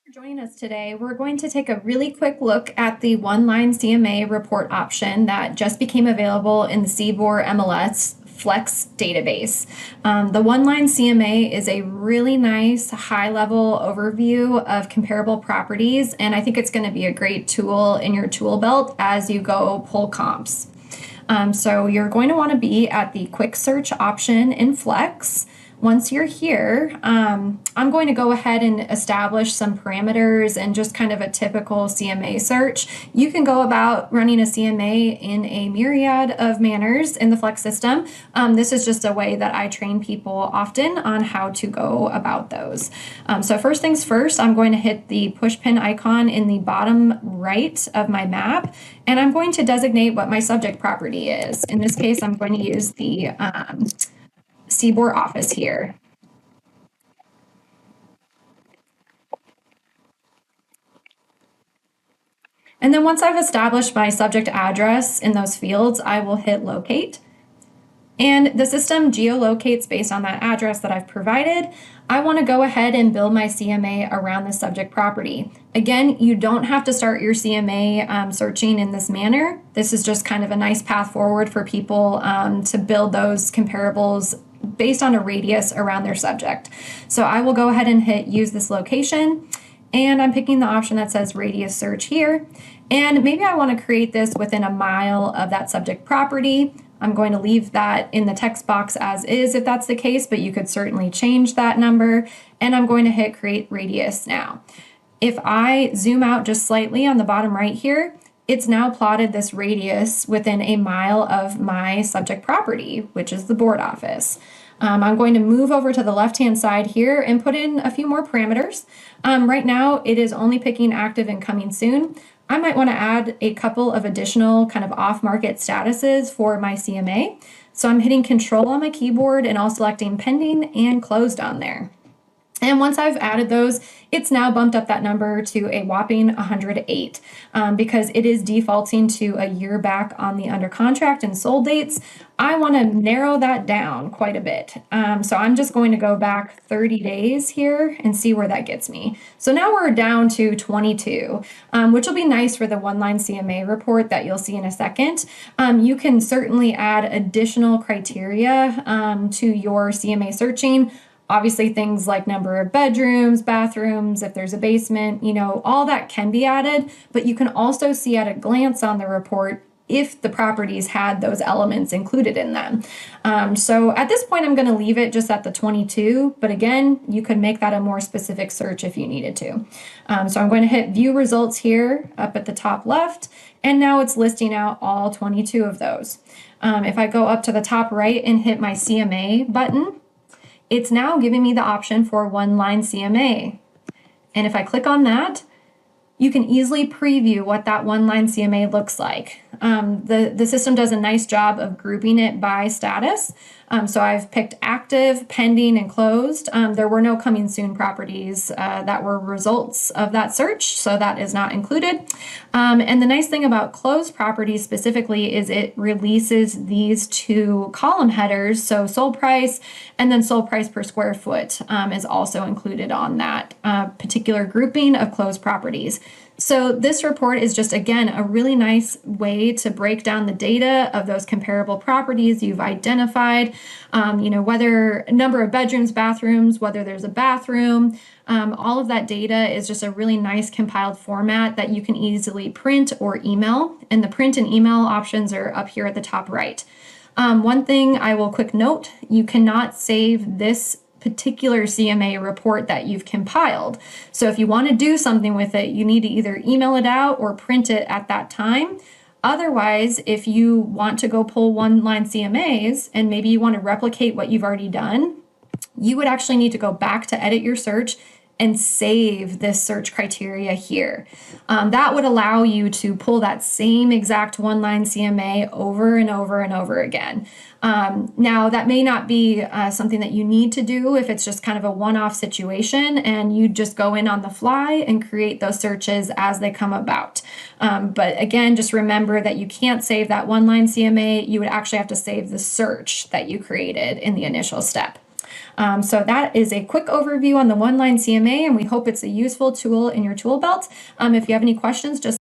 For joining us today. We're going to take a really quick look at the one-line CMA report option that just became available in the FlexMLS Flex database. The one-line CMA is a really nice high-level overview of comparable properties, and I think it's going to be a great tool in your tool belt as you go pull comps. So you're going to want to be at the quick search option in Flex. Once you're here, I'm going to go ahead and establish some parameters and just kind of a typical CMA search. You can go about running a CMA in a myriad of manners in the Flex system. This is just a way that I train people often on how to go about those. So first things first, I'm going to hit the push pin icon in the bottom right of my map, and I'm going to designate what my subject property is. In this case, I'm going to use the Seaboard office here. And then once I've established my subject address in those fields, I will hit locate. And the system geolocates based on that address that I've provided. I want to go ahead and build my CMA around the subject property. Again, you don't have to start your CMA searching in this manner. This is just kind of a nice path forward for people to build those comparables based on a radius around their subject. So I will go ahead and hit use this location, and I'm picking the option that says radius search here. And maybe I want to create this within a mile of that subject property. I'm going to leave that in the text box as is if that's the case, but you could certainly change that number. And I'm going to hit create radius now. If I zoom out just slightly on the bottom right here, it's now plotted this radius within a mile of my subject property, which is the board office. I'm going to move over to the left-hand side here and put in a few more parameters. Right now, it is only picking active and coming soon. I might want to add a couple of additional kind of off-market statuses for my CMA. So I'm hitting Control on my keyboard and I'll selecting pending and closed on there. And once I've added those, it's now bumped up that number to a whopping 108 because it is defaulting to a year back on the under contract and sold dates. I want to narrow that down quite a bit. So I'm just going to go back 30 days here and see where that gets me. So now we're down to 22, which will be nice for the one-line CMA report that you'll see in a second. You can certainly add additional criteria to your CMA searching. Obviously, things like number of bedrooms, bathrooms, if there's a basement, all that can be added, but you can also see at a glance on the report if the properties had those elements included in them. So at this point, I'm going to leave it just at the 22, but again, you could make that a more specific search if you needed to. So I'm going to hit view results here up at the top left, and now it's listing out all 22 of those. If I go up to the top right and hit my CMA button, it's now giving me the option for one-line CMA. And if I click on that, you can easily preview what that one-line CMA looks like. The system does a nice job of grouping it by status. So I've picked active, pending, and closed. There were no coming soon properties that were results of that search, so that is not included. And the nice thing about closed properties specifically is it releases these two column headers. So sold price and then sold price per square foot is also included on that particular grouping of closed properties. So this report is just, again, a really nice way to break down the data of those comparable properties you've identified, whether number of bedrooms, bathrooms, whether there's a bathroom. All of that data is just a really nice compiled format that you can easily print or email. And the print and email options are up here at the top right. One thing I will quick note, you cannot save this particular CMA report that you've compiled. So if you want to do something with it, you need to either email it out or print it at that time. Otherwise, if you want to go pull one-line CMAs and maybe you want to replicate what you've already done, you would actually need to go back to edit your search and save this search criteria here. That would allow you to pull that same exact one-line CMA over and over and over again. Now, that may not be something that you need to do if it's just kind of a one-off situation and you just go in on the fly and create those searches as they come about. But again, just remember that you can't save that one-line CMA. You would actually have to save the search that you created in the initial step. So that is a quick overview on the one-line CMA, and we hope it's a useful tool in your tool belt. If you have any questions, just